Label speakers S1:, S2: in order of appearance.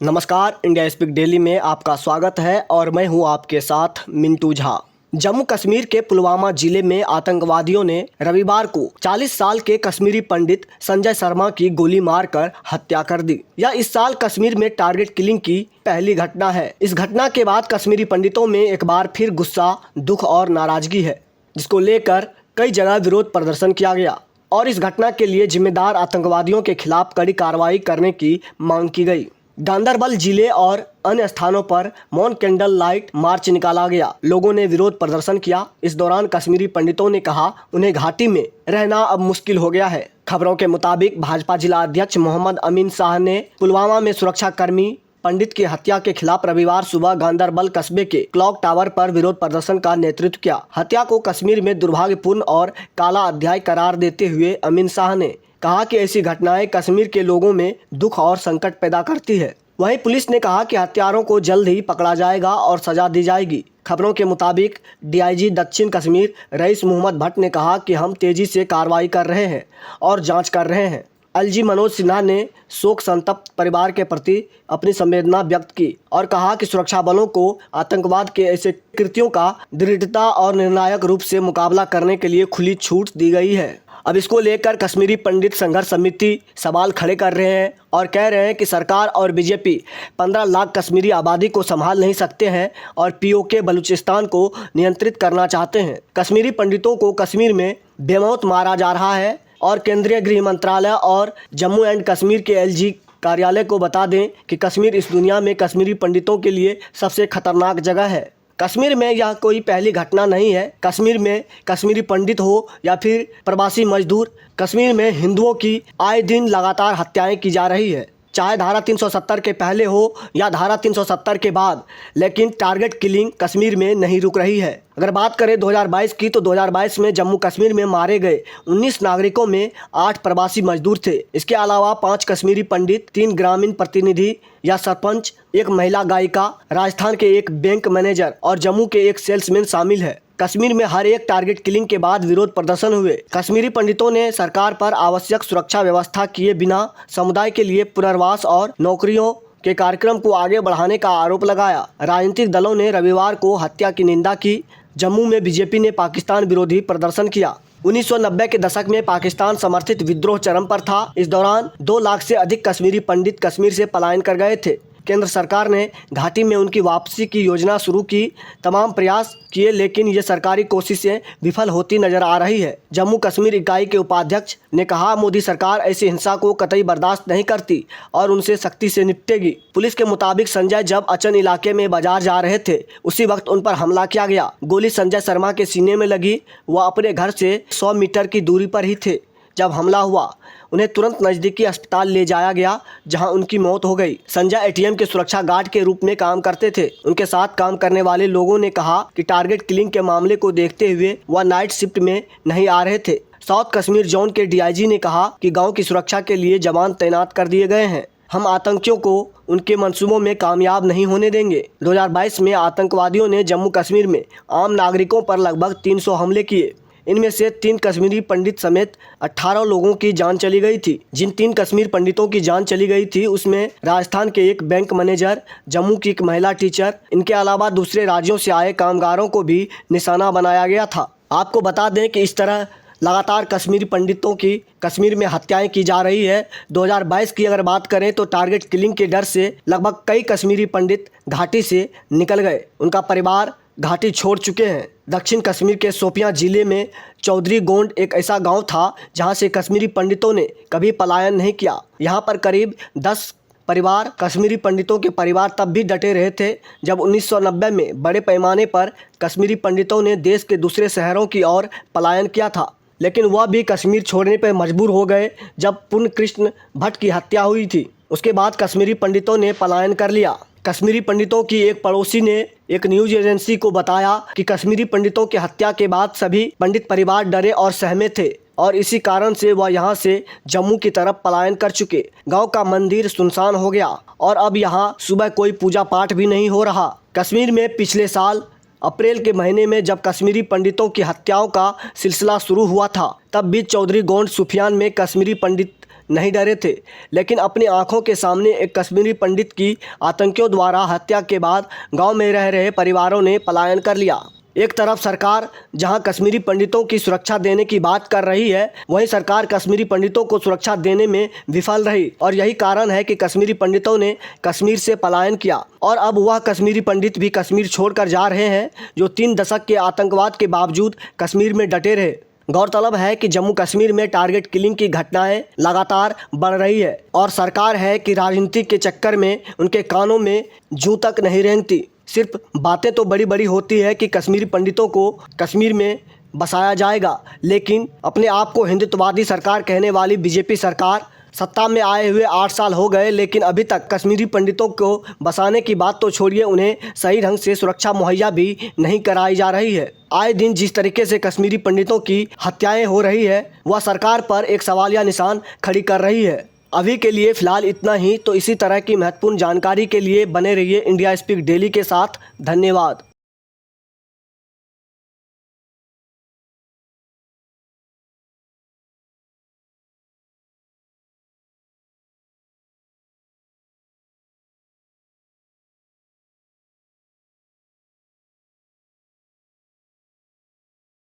S1: नमस्कार, India speak daily में आपका स्वागत है और मैं हूं आपके साथ मिंटू झा। जम्मू कश्मीर के पुलवामा जिले में आतंकवादियों ने रविवार को 40 साल के कश्मीरी पंडित संजय शर्मा की गोली मारकर हत्या कर दी। यह इस साल कश्मीर में टारगेट किलिंग की पहली घटना है। इस घटना के बाद कश्मीरी पंडितों में एक बार फिर गुस्सा, दुख और नाराजगी है, जिसको लेकर कई जगह विरोध प्रदर्शन किया गया और इस घटना के लिए जिम्मेदार आतंकवादियों के खिलाफ कड़ी कार्रवाई करने की मांग की गई। गांदरबल जिले और अन्य स्थानों पर मौन कैंडल लाइट मार्च निकाला गया। लोगों ने विरोध प्रदर्शन किया। इस दौरान कश्मीरी पंडितों ने कहा उन्हें घाटी में रहना अब मुश्किल हो गया है। खबरों के मुताबिक भाजपा जिला अध्यक्ष मोहम्मद अमीन शाह ने पुलवामा में सुरक्षाकर्मी पंडित की हत्या के खिलाफ रविवार सुबह गांदरबल कस्बे के क्लॉक टावर पर विरोध प्रदर्शन का नेतृत्व किया। हत्या को कश्मीर में दुर्भाग्यपूर्ण और काला अध्याय करार देते हुए अमीन शाह ने कहा कि ऐसी घटनाएं कश्मीर के लोगों में दुख और संकट पैदा करती है। वहीं पुलिस ने कहा कि हत्यारों को जल्द ही पकड़ा जाएगा और सजा दी जाएगी। खबरों के मुताबिक डीआईजी दक्षिण कश्मीर रईस मोहम्मद भट्ट ने कहा कि हम तेजी से कार्रवाई कर रहे हैं और जांच कर रहे हैं। एलजी मनोज सिन्हा ने शोक संतप्त परिवार के प्रति अपनी संवेदना व्यक्त की और कहा कि सुरक्षा बलों को आतंकवाद के ऐसे कृत्यों का दृढ़ता और निर्णायक रूप से मुकाबला करने के लिए खुली छूट दी गई है। अब इसको लेकर कश्मीरी पंडित संघर्ष समिति सवाल खड़े कर रहे हैं और कह रहे हैं कि सरकार और बीजेपी 15 लाख कश्मीरी आबादी को संभाल नहीं सकते हैं और पीओके बलूचिस्तान को नियंत्रित करना चाहते हैं। कश्मीरी पंडितों को कश्मीर में बेमौत मारा जा रहा है और केंद्रीय गृह मंत्रालय और जम्मू एंड कश्मीर के एलजी कार्यालय को बता दें कि कश्मीर इस दुनिया में कश्मीरी पंडितों के लिए सबसे खतरनाक जगह है। कश्मीर में यह कोई पहली घटना नहीं है। कश्मीर में कश्मीरी पंडित हो या फिर प्रवासी मजदूर, कश्मीर में हिंदुओं की आए दिन लगातार हत्याएं की जा रही है, चाहे धारा 370 के पहले हो या धारा 370 के बाद, लेकिन टारगेट किलिंग कश्मीर में नहीं रुक रही है। अगर बात करें 2022 की तो 2022 में जम्मू कश्मीर में मारे गए 19 नागरिकों में 8 प्रवासी मजदूर थे। इसके अलावा 5 कश्मीरी पंडित, 3 ग्रामीण प्रतिनिधि या सरपंच, 1 महिला गायिका, राजस्थान के 1 बैंक मैनेजर और जम्मू के 1 सेल्समैन शामिल है। कश्मीर में हर एक टारगेट किलिंग के बाद विरोध प्रदर्शन हुए। कश्मीरी पंडितों ने सरकार पर आवश्यक सुरक्षा व्यवस्था किए बिना समुदाय के लिए पुनर्वास और नौकरियों के कार्यक्रम को आगे बढ़ाने का आरोप लगाया। राजनीतिक दलों ने रविवार को हत्या की निंदा की। जम्मू में बीजेपी ने पाकिस्तान विरोधी प्रदर्शन किया। 1990 के दशक में पाकिस्तान समर्थित विद्रोह चरम पर था। इस दौरान 2 लाख से अधिक कश्मीरी पंडित कश्मीर से पलायन कर गए थे। केंद्र सरकार ने घाटी में उनकी वापसी की योजना शुरू की, तमाम प्रयास किए, लेकिन ये सरकारी कोशिशें विफल होती नजर आ रही है। जम्मू कश्मीर इकाई के उपाध्यक्ष ने कहा मोदी सरकार ऐसी हिंसा को कतई बर्दाश्त नहीं करती और उनसे सख्ती से निपटेगी। पुलिस के मुताबिक संजय जब अचन इलाके में बाजार जा रहे थे, उसी वक्त उन पर हमला किया गया। गोली संजय शर्मा के सीने में लगी। वह अपने घर से 100 मीटर की दूरी पर ही थे जब हमला हुआ। उन्हें तुरंत नज़दीकी अस्पताल ले जाया गया, जहां उनकी मौत हो गई। संजय एटीएम के सुरक्षा गार्ड के रूप में काम करते थे। उनके साथ काम करने वाले लोगों ने कहा कि टारगेट किलिंग के मामले को देखते हुए वह नाइट शिफ्ट में नहीं आ रहे थे। साउथ कश्मीर जोन के डीआईजी ने कहा कि गाँव की सुरक्षा के लिए जवान तैनात कर दिए गए हैं। हम आतंकियों को उनके मंसूबों में कामयाब नहीं होने देंगे। 2022 में आतंकवादियों ने जम्मू कश्मीर में आम नागरिकों पर लगभग 300 हमले किए। इनमें से 3 कश्मीरी पंडित समेत 18 लोगों की जान चली गई थी। जिन 3 कश्मीर पंडितों की जान चली गई थी उसमें राजस्थान के 1 बैंक मैनेजर, जम्मू की 1 महिला टीचर, इनके अलावा दूसरे राज्यों से आए कामगारों को भी निशाना बनाया गया था। आपको बता दें कि इस तरह लगातार कश्मीरी पंडितों की कश्मीर में हत्याएं की जा रही है। 2022 की अगर बात करें तो टारगेट किलिंग के डर से लगभग कई कश्मीरी पंडित घाटी से निकल गए। उनका परिवार घाटी छोड़ चुके हैं। दक्षिण कश्मीर के शोपियां जिले में चौधरी गोंड एक ऐसा गांव था जहां से कश्मीरी पंडितों ने कभी पलायन नहीं किया। यहां पर करीब 10 परिवार कश्मीरी पंडितों के परिवार तब भी डटे रहे थे जब 1990 में बड़े पैमाने पर कश्मीरी पंडितों ने देश के दूसरे शहरों की ओर पलायन किया था, लेकिन वह भी कश्मीर छोड़ने पर मजबूर हो गए जब पूर्ण कृष्ण भट्ट की हत्या हुई थी। उसके बाद कश्मीरी पंडितों ने पलायन कर लिया। कश्मीरी पंडितों की एक पड़ोसी ने एक न्यूज एजेंसी को बताया कि कश्मीरी पंडितों की हत्या के बाद सभी पंडित परिवार डरे और सहमे थे और इसी कारण से वह यहां से जम्मू की तरफ पलायन कर चुके। गांव का मंदिर सुनसान हो गया और अब यहां सुबह कोई पूजा पाठ भी नहीं हो रहा। कश्मीर में पिछले साल अप्रैल के महीने में जब कश्मीरी पंडितों की हत्याओं का सिलसिला शुरू हुआ था, तब भी चौधरी गोंड सुफियान में कश्मीरी पंडित नहीं डरे थे, लेकिन अपनी आंखों के सामने एक कश्मीरी पंडित की आतंकियों द्वारा हत्या के बाद गांव में रह रहे परिवारों ने पलायन कर लिया। एक तरफ सरकार जहां कश्मीरी पंडितों की सुरक्षा देने की बात कर रही है, वहीं सरकार कश्मीरी पंडितों को सुरक्षा देने में विफल रही और यही कारण है कि कश्मीरी पंडितों ने कश्मीर से पलायन किया और अब वह कश्मीरी पंडित भी कश्मीर छोड़कर जा रहे हैं जो 3 दशक के आतंकवाद के बावजूद कश्मीर में डटे रहे। गौरतलब है कि जम्मू कश्मीर में टारगेट किलिंग की घटनाएं लगातार बढ़ रही है और सरकार है कि राजनीति के चक्कर में उनके कानों में जूं तक नहीं रेंगती। सिर्फ बातें तो बड़ी बड़ी होती है कि कश्मीरी पंडितों को कश्मीर में बसाया जाएगा, लेकिन अपने आप को हिंदुत्ववादी सरकार कहने वाली बीजेपी सरकार सत्ता में आए हुए 8 साल हो गए, लेकिन अभी तक कश्मीरी पंडितों को बसाने की बात तो छोड़िए, उन्हें सही ढंग से सुरक्षा मुहैया भी नहीं कराई जा रही है। आए दिन जिस तरीके से कश्मीरी पंडितों की हत्याएं हो रही है, वह सरकार पर एक सवालिया निशान खड़ी कर रही है। अभी के लिए फ़िलहाल इतना ही। तो इसी तरह की महत्वपूर्ण जानकारी के लिए बने रहिए इंडिया स्पीक डेली के साथ। धन्यवाद।